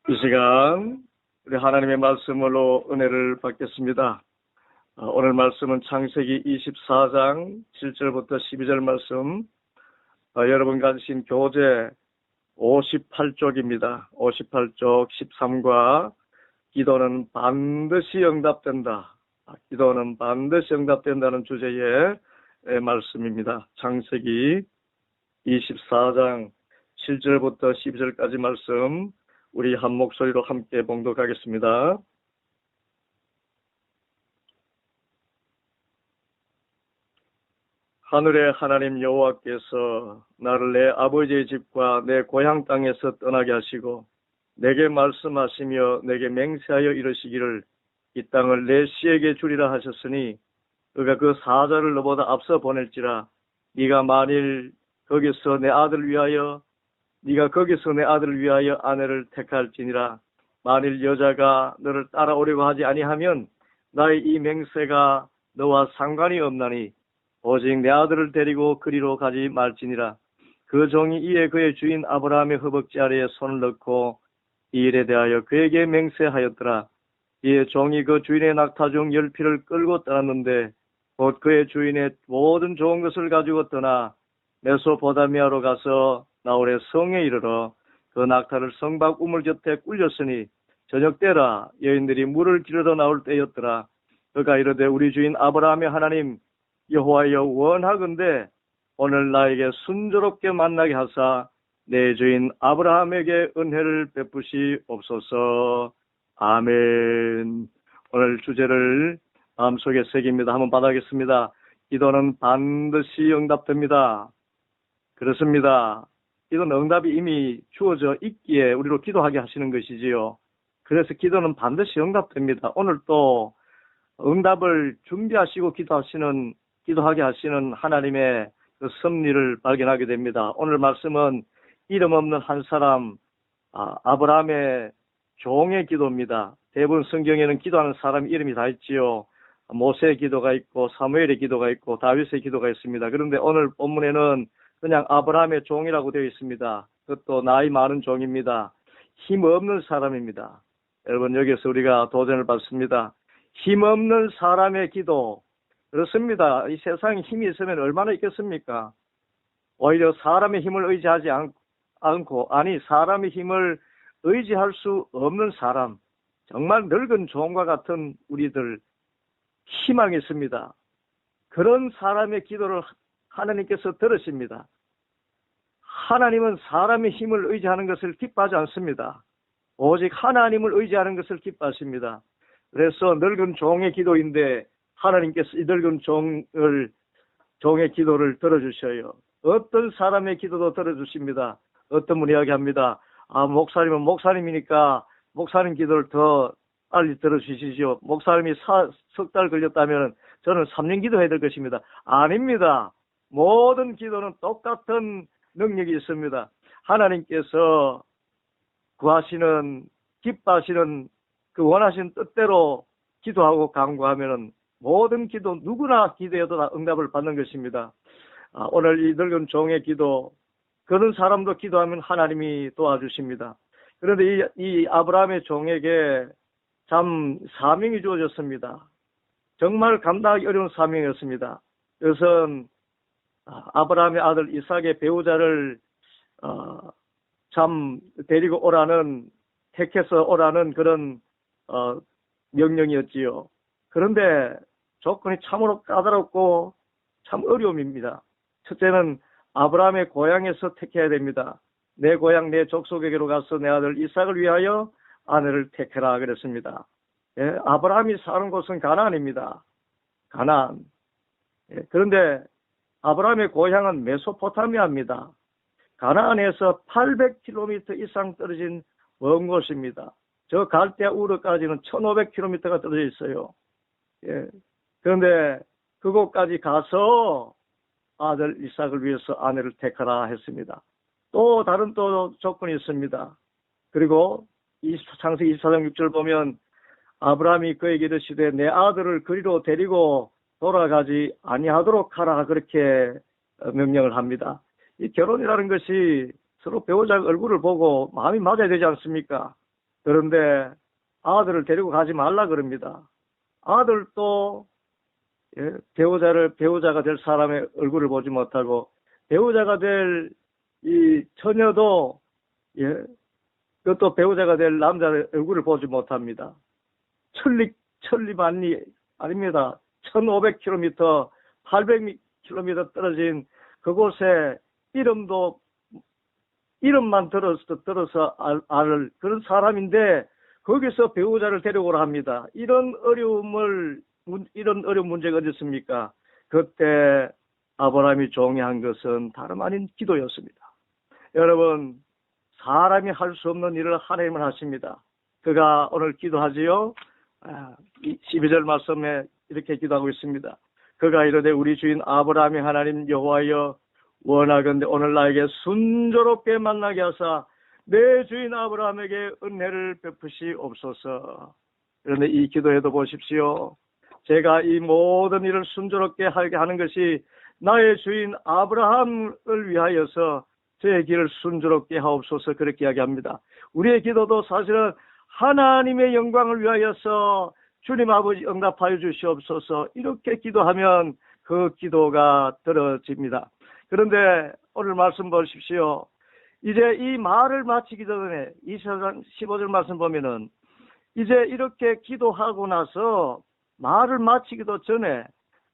이 시간 우리 하나님의 말씀으로 은혜를 받겠습니다. 오늘 말씀은 창세기 24장 7절부터 12절 말씀, 여러분 가지신 교재 58쪽입니다. 58쪽 13과 기도는 반드시 응답된다. 기도는 반드시 응답된다는 주제의 말씀입니다. 창세기 24장 7절부터 12절까지 말씀 우리 한 목소리로 함께 봉독하겠습니다. 하늘의 하나님 여호와께서 나를 내 아버지의 집과 내 고향 땅에서 떠나게 하시고 내게 말씀하시며 내게 맹세하여 이르시기를 이 땅을 내 씨에게 주리라 하셨으니 그가 그 사자를 너보다 앞서 보낼지라 네가 만일 거기서 내 아들을 위하여 아내를 택할지니라. 만일 여자가 너를 따라오려고 하지 아니하면 나의 이 맹세가 너와 상관이 없나니 오직 내 아들을 데리고 그리로 가지 말지니라. 그 종이 이에 그의 주인 아브라함의 허벅지 아래에 손을 넣고 이 일에 대하여 그에게 맹세하였더라. 이에 종이 그 주인의 낙타 중 10匹를 끌고 떠났는데 곧 그의 주인의 모든 좋은 것을 가지고 떠나 메소포타미아로 가서 나홀의 성에 이르러 그 낙타를 성 밖 우물 곁에 꿀렸으니 저녁 때라 여인들이 물을 기르러 나올 때였더라. 그가 이르되 우리 주인 아브라함의 하나님 여호와여 원하건대 오늘 나에게 순조롭게 만나게 하사 내 주인 아브라함에게 은혜를 베푸시옵소서. 아멘. 오늘 주제를 마음속에 새깁니다. 한번 받아보겠습니다. 기도는 반드시 응답됩니다. 그렇습니다. 이건 응답이 이미 주어져 있기에 우리로 기도하게 하시는 것이지요. 그래서 기도는 반드시 응답됩니다. 오늘 또 응답을 준비하시고 기도하게 하시는 하나님의 그 섭리를 발견하게 됩니다. 오늘 말씀은 이름 없는 한 사람, 아브라함의 종의 기도입니다. 대부분 성경에는 기도하는 사람 이름이 다 있지요. 모세의 기도가 있고 사무엘의 기도가 있고 다윗의 기도가 있습니다. 그런데 오늘 본문에는 그냥 아브라함의 종이라고 되어 있습니다. 그것도 나이 많은 종입니다. 힘없는 사람입니다. 여러분 여기서 우리가 도전을 받습니다. 힘없는 사람의 기도. 그렇습니다. 이 세상에 힘이 있으면 얼마나 있겠습니까? 오히려 사람의 힘을 의지하지 않고 사람의 힘을 의지할 수 없는 사람, 정말 늙은 종과 같은 우리들 희망이 있습니다. 그런 사람의 기도를 하나님께서 들으십니다. 하나님은 사람의 힘을 의지하는 것을 기뻐하지 않습니다. 오직 하나님을 의지하는 것을 기뻐하십니다. 그래서 늙은 종의 기도인데 하나님께서 이 늙은 종의 기도를 들어주셔요. 어떤 사람의 기도도 들어주십니다. 어떤 분이 이야기합니다. 목사님은 목사님이니까 목사님 기도를 더 빨리 들어주시지요. 목사님이 석 달 걸렸다면 저는 3년 기도해야 될 것입니다. 아닙니다. 모든 기도는 똑같은 능력이 있습니다. 하나님께서 기뻐하시는 그 원하시는 뜻대로 기도하고 간구하면 모든 기도, 누구나 기도해도 다 응답을 받는 것입니다. 오늘 이 늙은 종의 기도, 그런 사람도 기도하면 하나님이 도와주십니다. 그런데 이 아브라함의 종에게 참 사명이 주어졌습니다. 정말 감당하기 어려운 사명이었습니다. 그것은 아브라함의 아들 이삭의 배우자를 데리고 택해서 오라는 그런 명령이었지요. 그런데 조건이 참으로 까다롭고 참 어려움입니다. 첫째는 아브라함의 고향에서 택해야 됩니다. 내 고향 내 족속에게로 가서 내 아들 이삭을 위하여 아내를 택해라 그랬습니다. 예, 아브라함이 사는 곳은 가나안입니다. 가나안. 예, 그런데 아브라함의 고향은 메소포타미아입니다. 가나안에서 800km 이상 떨어진 먼 곳입니다. 저 갈대아 우르까지는 1500km가 떨어져 있어요. 예. 그런데 그곳까지 가서 아들 이삭을 위해서 아내를 택하라 했습니다. 또 다른 조건이 있습니다. 그리고 창세기 24장 6절 보면 아브라함이 그에게 이르시되 내 아들을 그리로 데리고 돌아가지 아니하도록 하라 그렇게 명령을 합니다. 이 결혼이라는 것이 서로 배우자 얼굴을 보고 마음이 맞아야 되지 않습니까? 그런데 아들을 데리고 가지 말라 그럽니다. 아들도 배우자가 될 사람의 얼굴을 보지 못하고 배우자가 될 이 처녀도 그것도 배우자가 될 남자의 얼굴을 보지 못합니다. 천리만리 아닙니다. 1500km, 800km 떨어진 그곳에 이름만 들어서 알 그런 사람인데 거기서 배우자를 데려오라 합니다. 이런 어려운 문제가 어디 있습니까? 그때 아브라함이 종이한 것은 다름 아닌 기도였습니다. 여러분, 사람이 할 수 없는 일을 하나님은 하십니다. 그가 오늘 기도하지요. 12절 말씀에 이렇게 기도하고 있습니다. 그가 이르되 우리 주인 아브라함이 하나님 여호와여 원하건대 오늘 나에게 순조롭게 만나게 하사 내 주인 아브라함에게 은혜를 베푸시옵소서. 그런데 이 기도에도 보십시오. 제가 이 모든 일을 순조롭게 하게 하는 것이 나의 주인 아브라함을 위하여서 저의 길을 순조롭게 하옵소서 그렇게 이야기합니다. 우리의 기도도 사실은 하나님의 영광을 위하여서 주님 아버지 응답하여 주시옵소서 이렇게 기도하면 그 기도가 들어집니다. 그런데 오늘 말씀 보십시오. 이제 이 말을 마치기 전에 15절 말씀 보면은 이제 이렇게 기도하고 나서 말을 마치기도 전에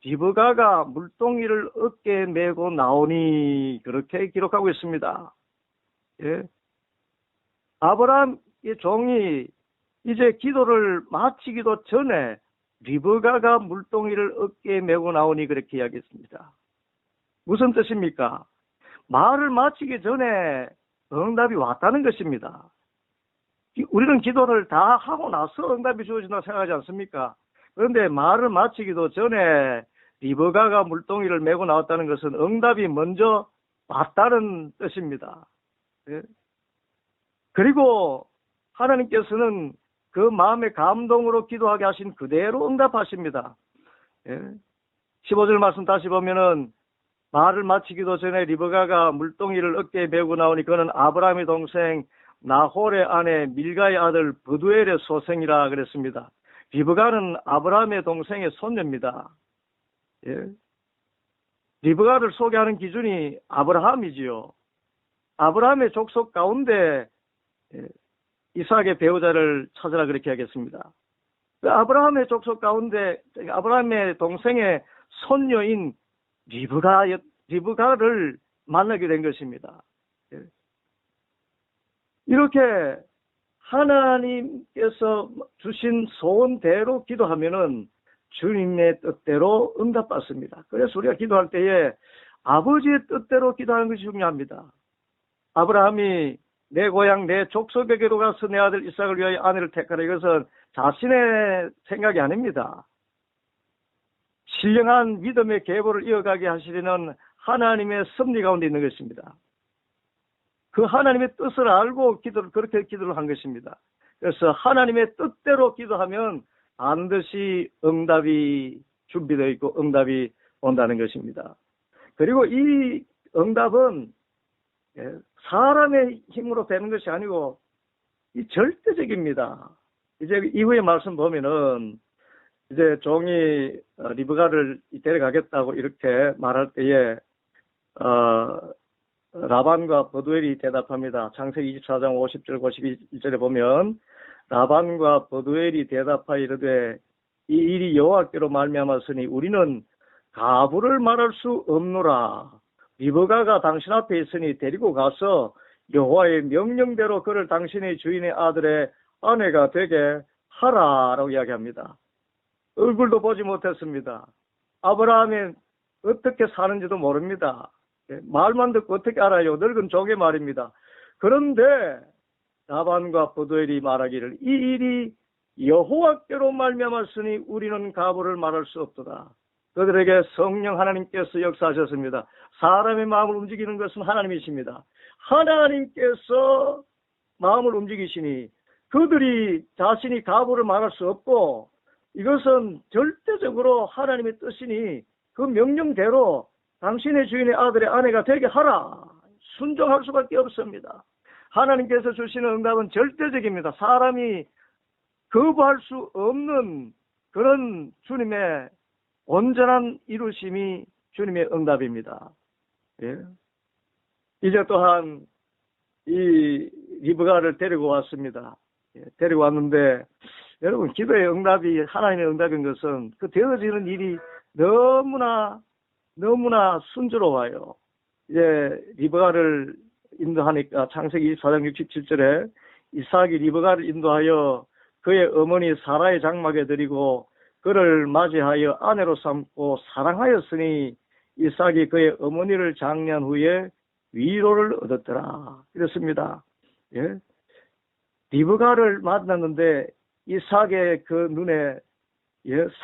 리브가가 물동이를 어깨에 메고 나오니 그렇게 기록하고 있습니다. 아브라함의 종이 이제 기도를 마치기도 전에 리브가가 물동이를 어깨에 메고 나오니 그렇게 이야기했습니다. 무슨 뜻입니까? 말을 마치기 전에 응답이 왔다는 것입니다. 우리는 기도를 다 하고 나서 응답이 주어진다고 생각하지 않습니까? 그런데 말을 마치기도 전에 리브가가 물동이를 메고 나왔다는 것은 응답이 먼저 왔다는 뜻입니다. 그리고 하나님께서는 그 마음의 감동으로 기도하게 하신 그대로 응답하십니다. 15절 말씀 다시 보면은 말을 마치기도 전에 리브가가 물동이를 어깨에 메고 나오니 그는 아브라함의 동생 나홀의 아내 밀가의 아들 브두엘의 소생이라 그랬습니다. 리브가는 아브라함의 동생의 손녀입니다. 리브가를 소개하는 기준이 아브라함이지요. 아브라함의 족속 가운데 이삭의 배우자를 찾으라 그렇게 하겠습니다. 아브라함의 족속 가운데 아브라함의 동생의 손녀인 리브가를 만나게 된 것입니다. 이렇게 하나님께서 주신 소원대로 기도하면은 주님의 뜻대로 응답받습니다. 그래서 우리가 기도할 때에 아버지의 뜻대로 기도하는 것이 중요합니다. 아브라함이 내 고향 내 족속에게로 가서 내 아들 이삭을 위하여 아내를 택하라 이것은 자신의 생각이 아닙니다. 신령한 믿음의 계보를 이어가게 하시려는 하나님의 섭리 가운데 있는 것입니다. 그 하나님의 뜻을 알고 그렇게 기도를 한 것입니다. 그래서 하나님의 뜻대로 기도하면 반드시 응답이 준비되어 있고 응답이 온다는 것입니다. 그리고 이 응답은 사람의 힘으로 되는 것이 아니고 이 절대적입니다. 이제 이후에 말씀 보면은 이제 종이 리브가를 데려가겠다고 이렇게 말할 때에 라반과 버두엘이 대답합니다. 창세기 24장 50절 51절에 보면 라반과 버두엘이 대답하여 이르되 이 일이 여호와께로 말미암았으니 우리는 가부를 말할 수 없노라. 리브가가 당신 앞에 있으니 데리고 가서 여호와의 명령대로 그를 당신의 주인의 아들의 아내가 되게 하라라고 이야기합니다. 얼굴도 보지 못했습니다. 아브라함이 어떻게 사는지도 모릅니다. 말만 듣고 어떻게 알아요? 늙은 족의 말입니다. 그런데 라반과 버두엘이 말하기를 이 일이 여호와께로 말미암았으니 우리는 가부를 말할 수 없도다. 그들에게 성령 하나님께서 역사하셨습니다. 사람의 마음을 움직이는 것은 하나님이십니다. 하나님께서 마음을 움직이시니 그들이 자신이 가부를 말할 수 없고 이것은 절대적으로 하나님의 뜻이니 그 명령대로 당신의 주인의 아들의 아내가 되게 하라. 순종할 수밖에 없습니다. 하나님께서 주시는 응답은 절대적입니다. 사람이 거부할 수 없는 그런 주님의 온전한 이루심이 주님의 응답입니다. 예. 이제 또한 이 리브가를 데리고 왔습니다. 예, 데리고 왔는데 여러분, 기도의 응답이 하나님의 응답인 것은 그 되어지는 일이 너무나 순조로워요. 이제 리브가를 인도하니까 창세기 24장 67절에 이삭이 리브가를 인도하여 그의 어머니 사라의 장막에 드리고 그를 맞이하여 아내로 삼고 사랑하였으니 이삭이 그의 어머니를 장례한 후에 위로를 얻었더라. 그렇습니다. 예? 리브가를 만났는데 이삭의 그 눈에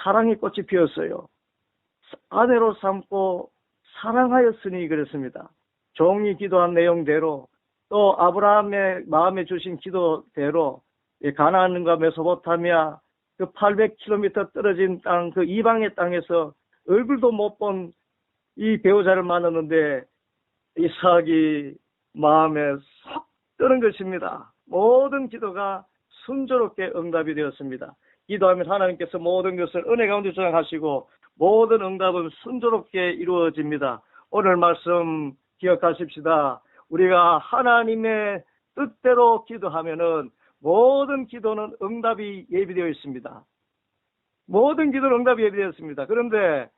사랑의 꽃이 피었어요. 아내로 삼고 사랑하였으니 그랬습니다. 종이 기도한 내용대로 또 아브라함의 마음에 주신 기도대로 가나안과 메소포타미아 그 800km 떨어진 땅, 그 이방의 땅에서 얼굴도 못 본 이 배우자를 만났는데 이삭이 마음에 쏙 드는 것입니다. 모든 기도가 순조롭게 응답이 되었습니다. 기도하면 하나님께서 모든 것을 은혜 가운데 조장하시고 모든 응답은 순조롭게 이루어집니다. 오늘 말씀 기억하십시다. 우리가 하나님의 뜻대로 기도하면은 모든 기도는 응답이 예비되어 있습니다. 모든 기도는 응답이 예비되어 있습니다. 그런데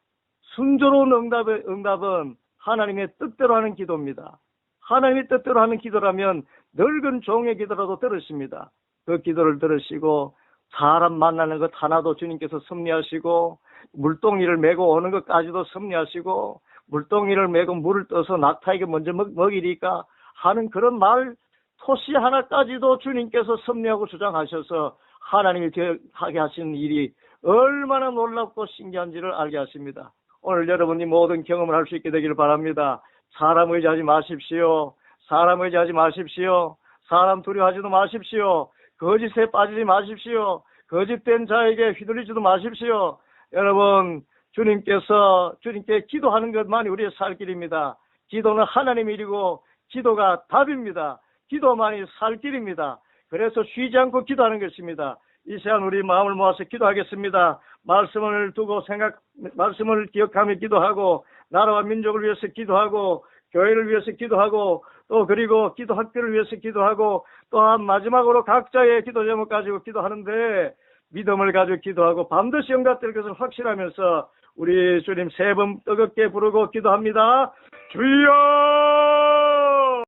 순조로운 응답은 하나님의 뜻대로 하는 기도입니다. 하나님의 뜻대로 하는 기도라면 늙은 종의 기도라도 들으십니다. 그 기도를 들으시고 사람 만나는 것 하나도 주님께서 섭리하시고 물동이를 메고 오는 것까지도 섭리하시고 물동이를 메고 물을 떠서 낙타에게 먼저 먹이리까 하는 그런 말 토시 하나까지도 주님께서 섭리하고 주장하셔서 하나님이 하게 하시는 일이 얼마나 놀랍고 신기한지를 알게 하십니다. 오늘 여러분이 모든 경험을 할 수 있게 되기를 바랍니다. 사람 의지하지 마십시오. 사람 의지하지 마십시오. 사람 두려워하지도 마십시오. 거짓에 빠지지 마십시오. 거짓된 자에게 휘둘리지도 마십시오. 여러분, 주님께 기도하는 것만이 우리의 살 길입니다. 기도는 하나님의 일이고 기도가 답입니다. 기도만이 살 길입니다. 그래서 쉬지 않고 기도하는 것입니다. 이 시간 우리 마음을 모아서 기도하겠습니다. 말씀을 기억하며 기도하고 나라와 민족을 위해서 기도하고 교회를 위해서 기도하고 또 그리고 기도 학교를 위해서 기도하고 또한 마지막으로 각자의 기도 제목 가지고 기도하는데 믿음을 가지고 기도하고 반드시 응답될 것을 확신하면서 우리 주님 세 번 뜨겁게 부르고 기도합니다. 주여!